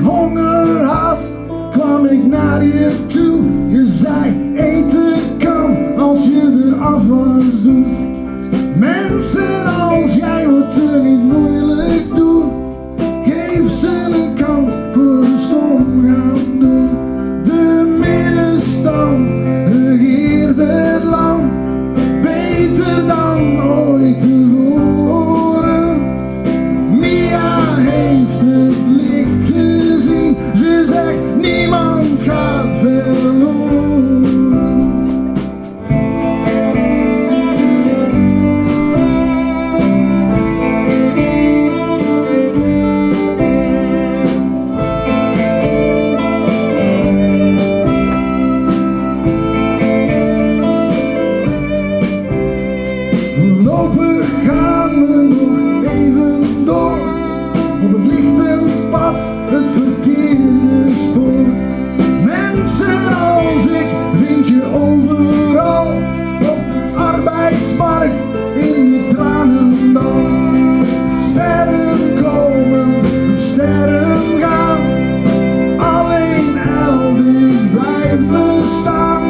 honger had, kwam ik naar je toe. Je zei eten kan als je de afwas doet. Mensen als jij moeten er niet moeilijk doen. Geef ze een kans voor ze stom gaan doen. De middenstand regeert het land, beter dan ooit tevoren. Mia heeft het licht gezien, ze zegt niemand gaat verloren. Voorlopig gaan we nog even door, op het lichtend pad, het verkeerde spoor. Mensen als ik vind je overal, op de arbeidsmarkt, in de tranendal. Sterren komen, sterren gaan, alleen Elvis blijft bestaan.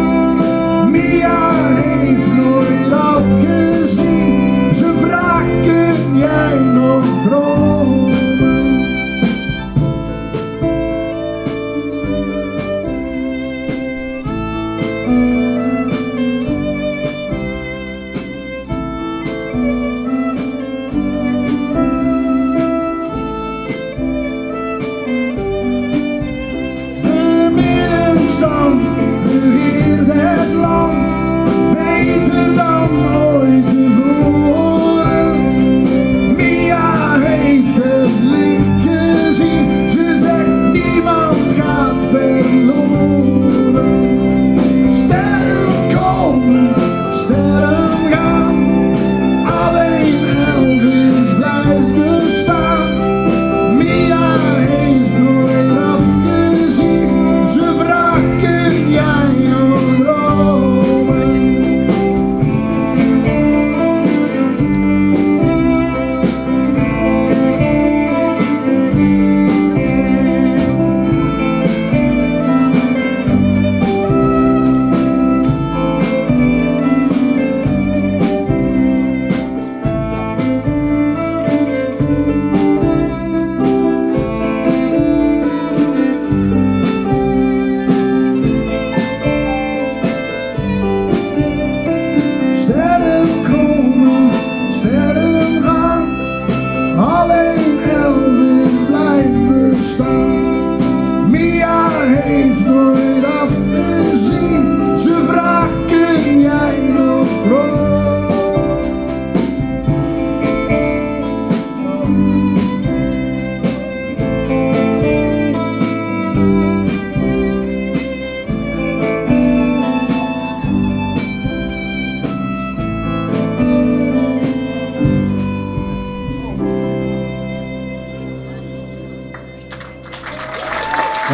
Mia heeft nooit afgezien, ze vraagt kun jij nog dromen? De middenstand regeert het land, beter dan